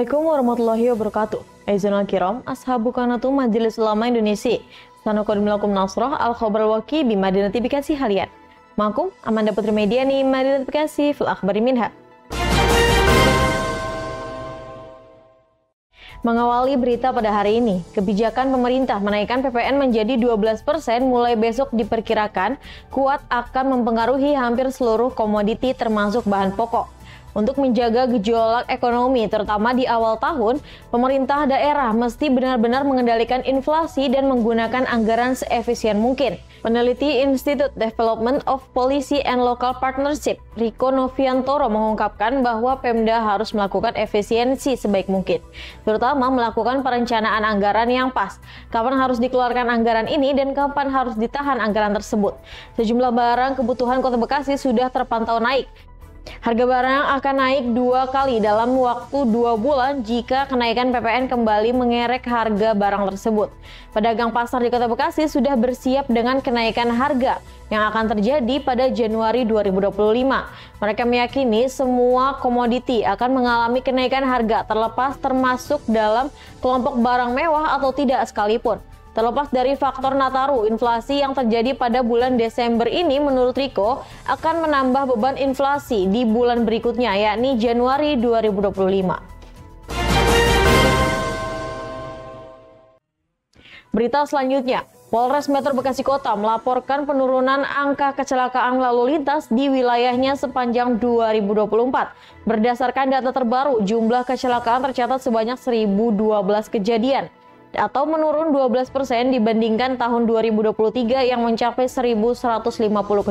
Assalamualaikum warahmatullahi wabarakatuh. Aizanul kiram, ashabu kanatu Majelis Ulama Indonesia. Sanuqadim lakum nasrah al-khabar waki bima notifikasi halian. Makum, Amanda Putri Mediani, mari notifikasi fil akhbari minha. Mengawali berita pada hari ini, kebijakan pemerintah menaikkan PPN menjadi 12% mulai besok diperkirakan kuat akan mempengaruhi hampir seluruh komoditi termasuk bahan pokok. Untuk menjaga gejolak ekonomi, terutama di awal tahun, pemerintah daerah mesti benar-benar mengendalikan inflasi dan menggunakan anggaran seefisien mungkin. Peneliti Institute Development of Policy and Local Partnership, Riko Noviantoro, mengungkapkan bahwa Pemda harus melakukan efisiensi sebaik mungkin, terutama melakukan perencanaan anggaran yang pas. Kapan harus dikeluarkan anggaran ini dan kapan harus ditahan anggaran tersebut. Sejumlah barang kebutuhan Kota Bekasi sudah terpantau naik. Harga barang akan naik 2 kali dalam waktu 2 bulan jika kenaikan PPN kembali mengerek harga barang tersebut. Pedagang pasar di Kota Bekasi sudah bersiap dengan kenaikan harga yang akan terjadi pada Januari 2025. Mereka meyakini semua komoditi akan mengalami kenaikan harga termasuk dalam kelompok barang mewah atau tidak sekalipun. Terlepas dari faktor Nataru, inflasi yang terjadi pada bulan Desember ini menurut Riko akan menambah beban inflasi di bulan berikutnya, yakni Januari 2025. Berita selanjutnya, Polres Metro Bekasi Kota melaporkan penurunan angka kecelakaan lalu lintas di wilayahnya sepanjang 2024. Berdasarkan data terbaru, jumlah kecelakaan tercatat sebanyak 1.012 kejadian, atau menurun 12% dibandingkan tahun 2023 yang mencapai 1.150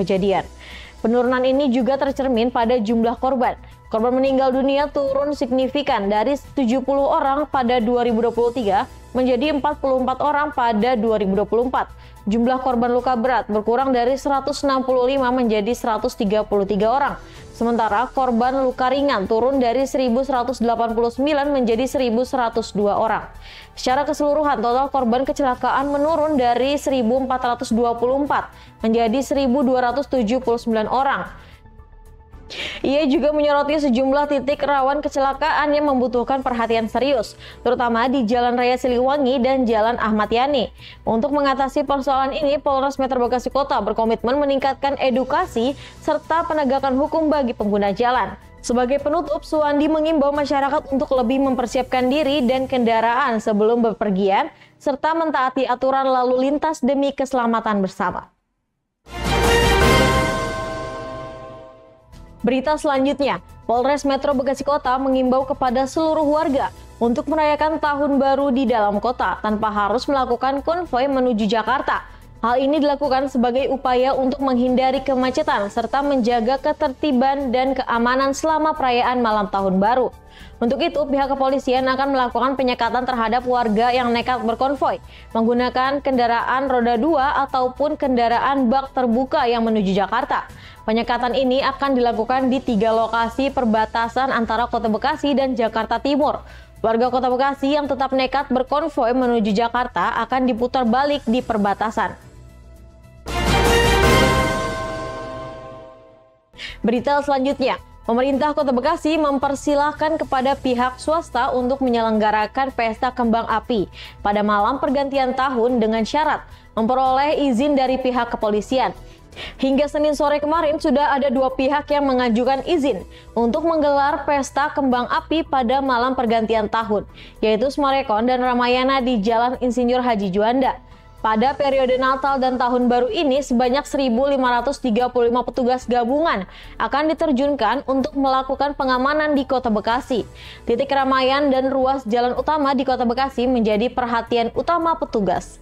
kejadian. Penurunan ini juga tercermin pada jumlah korban. Korban meninggal dunia turun signifikan dari 70 orang pada 2023 menjadi 44 orang pada 2024. Jumlah korban luka berat berkurang dari 165 menjadi 133 orang. Sementara korban luka ringan turun dari 1.189 menjadi 1.102 orang. Secara keseluruhan, total korban kecelakaan menurun dari 1.424 menjadi 1.279 orang. Ia juga menyoroti sejumlah titik rawan kecelakaan yang membutuhkan perhatian serius, terutama di Jalan Raya Siliwangi dan Jalan Ahmad Yani. Untuk mengatasi persoalan ini, Polres Metro Bekasi Kota berkomitmen meningkatkan edukasi serta penegakan hukum bagi pengguna jalan. Sebagai penutup, Suwandi mengimbau masyarakat untuk lebih mempersiapkan diri dan kendaraan sebelum bepergian, serta mentaati aturan lalu lintas demi keselamatan bersama. Berita selanjutnya, Polres Metro Bekasi Kota mengimbau kepada seluruh warga untuk merayakan Tahun Baru di dalam kota tanpa harus melakukan konvoi menuju Jakarta. Hal ini dilakukan sebagai upaya untuk menghindari kemacetan serta menjaga ketertiban dan keamanan selama perayaan malam Tahun Baru. Untuk itu, pihak kepolisian akan melakukan penyekatan terhadap warga yang nekat berkonvoi, menggunakan kendaraan roda 2 ataupun kendaraan bak terbuka yang menuju Jakarta. Penyekatan ini akan dilakukan di 3 lokasi perbatasan antara Kota Bekasi dan Jakarta Timur. Warga Kota Bekasi yang tetap nekat berkonvoi menuju Jakarta akan diputar balik di perbatasan. Berita selanjutnya, pemerintah Kota Bekasi mempersilahkan kepada pihak swasta untuk menyelenggarakan pesta kembang api pada malam pergantian tahun dengan syarat memperoleh izin dari pihak kepolisian. Hingga Senin sore kemarin sudah ada 2 pihak yang mengajukan izin untuk menggelar pesta kembang api pada malam pergantian tahun, yaitu Smarekon dan Ramayana di Jalan Insinyur Haji Juanda. Pada periode Natal dan Tahun Baru ini, sebanyak 1.535 petugas gabungan akan diterjunkan untuk melakukan pengamanan di Kota Bekasi. Titik keramaian dan ruas jalan utama di Kota Bekasi menjadi perhatian utama petugas.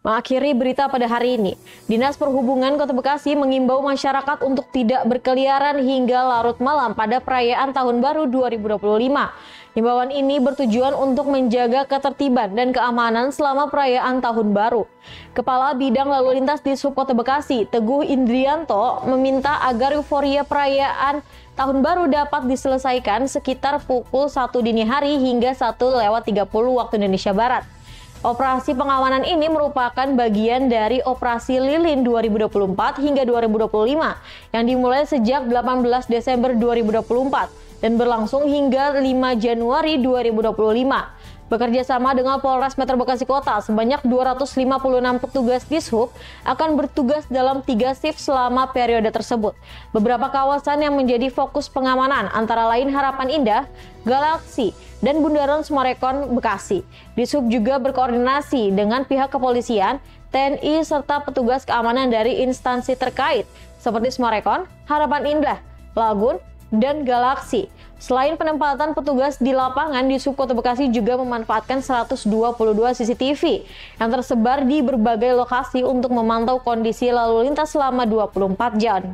Mengakhiri berita pada hari ini, Dinas Perhubungan Kota Bekasi mengimbau masyarakat untuk tidak berkeliaran hingga larut malam pada perayaan Tahun Baru 2025. Himbauan ini bertujuan untuk menjaga ketertiban dan keamanan selama perayaan Tahun Baru. Kepala Bidang Lalu Lintas di Sub Kota Bekasi, Teguh Indrianto, meminta agar euforia perayaan Tahun Baru dapat diselesaikan sekitar pukul 1 dini hari hingga 1:30 waktu Indonesia Barat. Operasi pengamanan ini merupakan bagian dari Operasi Lilin 2024 hingga 2025 yang dimulai sejak 18 Desember 2024 dan berlangsung hingga 5 Januari 2025. Bekerja sama dengan Polres Metro Bekasi Kota, sebanyak 256 petugas Dishub akan bertugas dalam 3 shift selama periode tersebut. Beberapa kawasan yang menjadi fokus pengamanan antara lain Harapan Indah, Galaksi, dan Bundaran Sumarekon, Bekasi. Dishub juga berkoordinasi dengan pihak kepolisian, TNI, serta petugas keamanan dari instansi terkait seperti Sumarekon, Harapan Indah, Lagun, dan Galaksi. Selain penempatan petugas di lapangan, Dishub Kota Bekasi juga memanfaatkan 122 CCTV yang tersebar di berbagai lokasi untuk memantau kondisi lalu lintas selama 24 jam.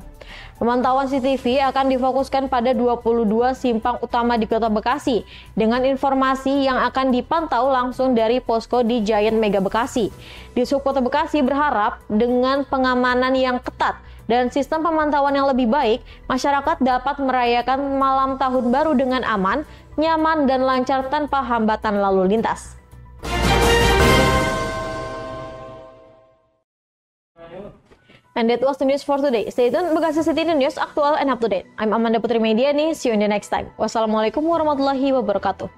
Pemantauan CCTV akan difokuskan pada 22 simpang utama di Kota Bekasi dengan informasi yang akan dipantau langsung dari posko di Giant Mega Bekasi. Dishub Kota Bekasi berharap dengan pengamanan yang ketat dan sistem pemantauan yang lebih baik, masyarakat dapat merayakan malam tahun baru dengan aman, nyaman, dan lancar tanpa hambatan lalu lintas. And that was the news for today. Stay tuned, Bekasi City News, aktual and up to date. I'm Amanda Putri Mediani. See you in the next time. Wassalamualaikum warahmatullahi wabarakatuh.